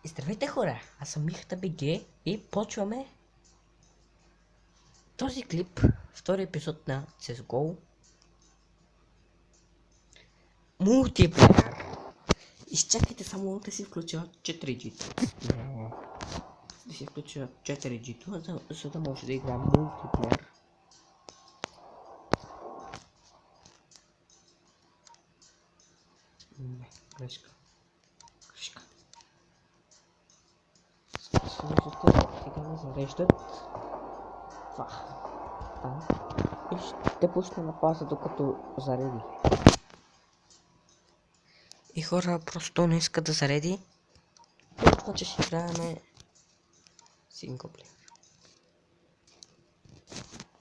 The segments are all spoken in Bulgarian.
Здравейте хора, аз съм Михата БГ и почваме този клип, втори епизод на CSGO мултиплеер. Изчакайте само да си включа 4G-то. Да си включа 4G-то, за да може да играем мултиплеер. Не, грешка. Сега ме зареждат. И ще пусна на пауза докато зареди. И хора просто не искат да зареди. Това, че ще играем синглплеер.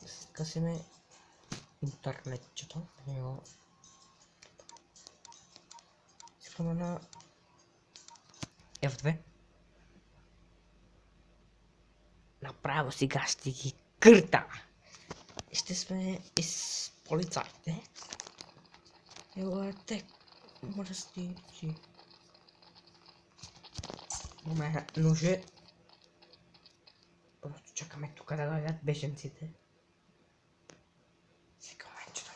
Скъсиме интернетчето. Искаме на F2. Направо сега ще ги кърта. Ще сме из полицайите. Елате, мръстици. Имаме ножи. Просто чакаме тук да дойдат беженците. Сега момичето.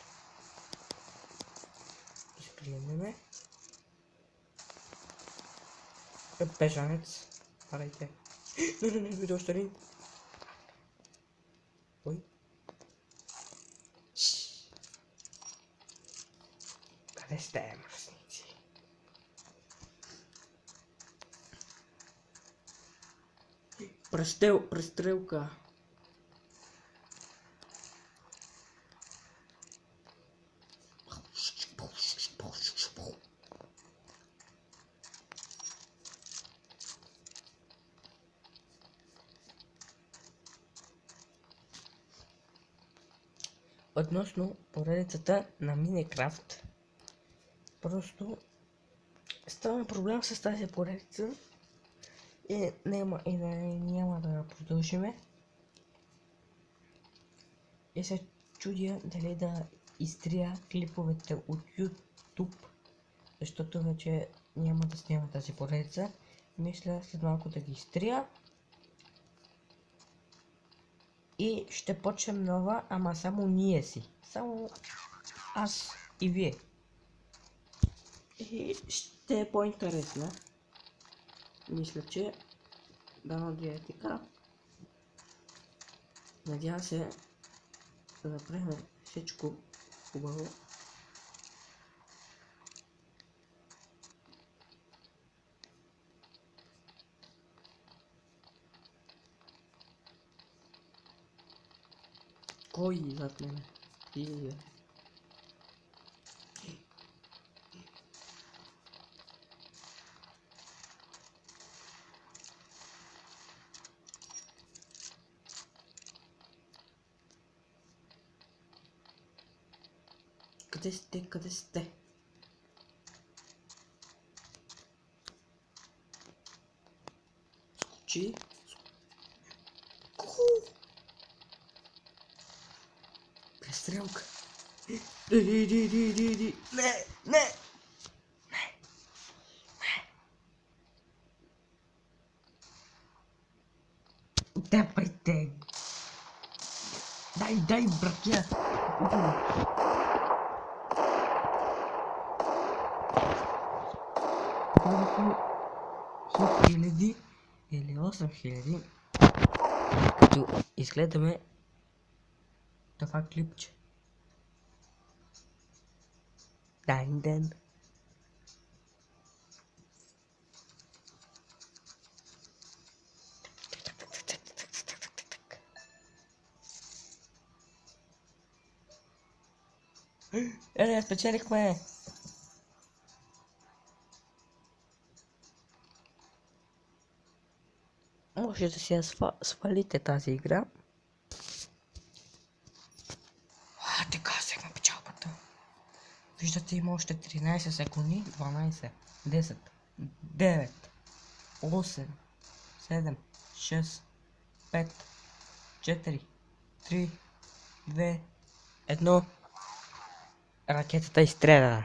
Заклинеме. Бежанец. Парайте. Не, види още един. Ой. Къде сте, мръсници? Престрелка. Относно поредицата на Minecraft, просто става проблем с тази поредица и няма да продължиме. И се чудя дали да изтрия клиповете от YouTube, защото вече няма да снимам тази поредица. Мисля след малко да ги изтрия и ще почнем нова, ама само ние си. Само аз и вие. И ще е по-интересна. Мисля, че дано да е така. Надявам се да направим всичко хубаво. Кой зад мене? Къде сте? Къде сте? Скочи. Престрелка. Не! Тепайте! Дай, братя! 6000 или 8000, като изгледаме това клипче. Ден. Спечелихме! Може да си я свалите тази игра. Така сега печалбата. Виждате, има още 13 секунди. 12, 10, 9, 8, 7, 6, 5, 4, 3, 2, 1. Ракетата изстреля.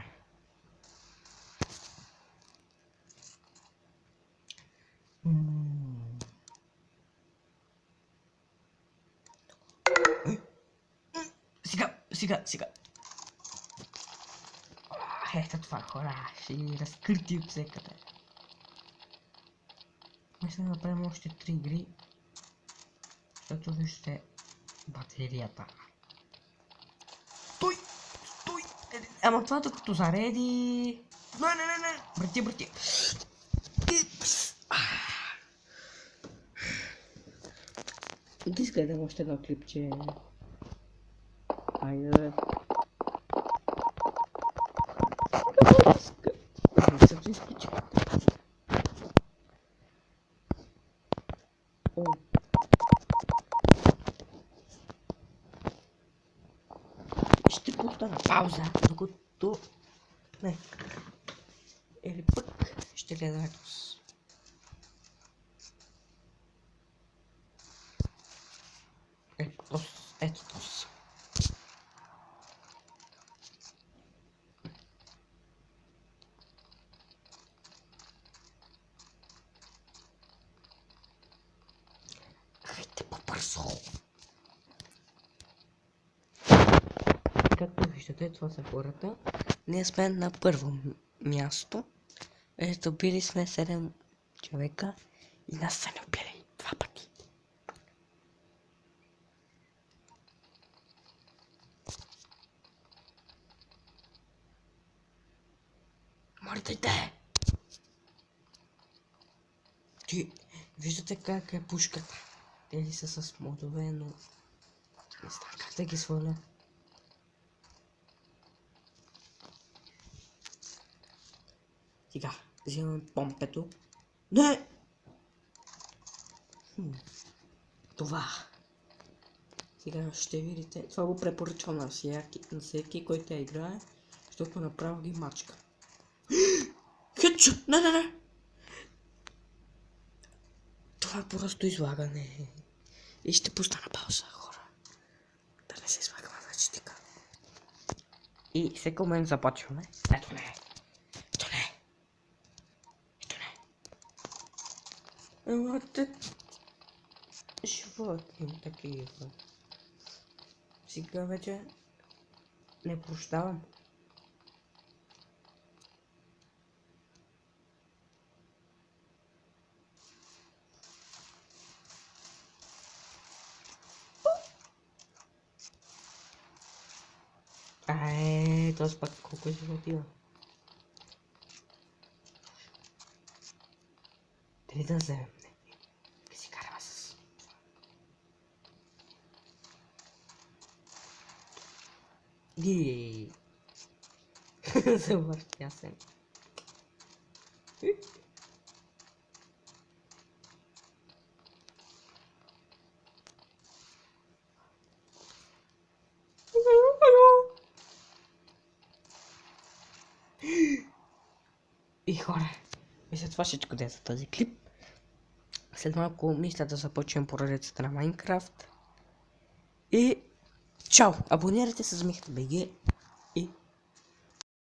Сега. Ето това, хора, ще ги разкрити от всекъде. Мисля да направим още 3 игри, защото вижте батерията. Стой! Ама това докато зареди... Не! Брати! Да изгледам още едно клипче. Айде. Не съм се изключил. О. Ще пусна на пауза, докато... Не. Или пък ще гледам ето този. Хайде по-бързо! Както виждате, това са хората. Ние сме на първо място. Ето били сме 7 човека и нас са не убили 2 пъти. Мърдайте! Ти виждате как е пушката. Тези са с модове, но не знам как да ги сваля. Сега, взимаме помпето. Не! Това. Сега ще видите. Това го препоръчвам на всеки, който я играе, защото направо ги мачка. Хетчо! Не! Това е просто излагане. И ще пусна на пауза, хора. Да не се излагаме вече така. И всеки момент започваме. Ето не. Елате. Животни такива. Сега вече не прощавам. Този пак колко животи има. Дали да вземем? Не си караме с... Гей! Завъртя се. И хора, мисля това всичко да е за този клип. След малко мисля да започнем поредицата на Майнкрафт. И чао! Абонирайте се за Михта БГ.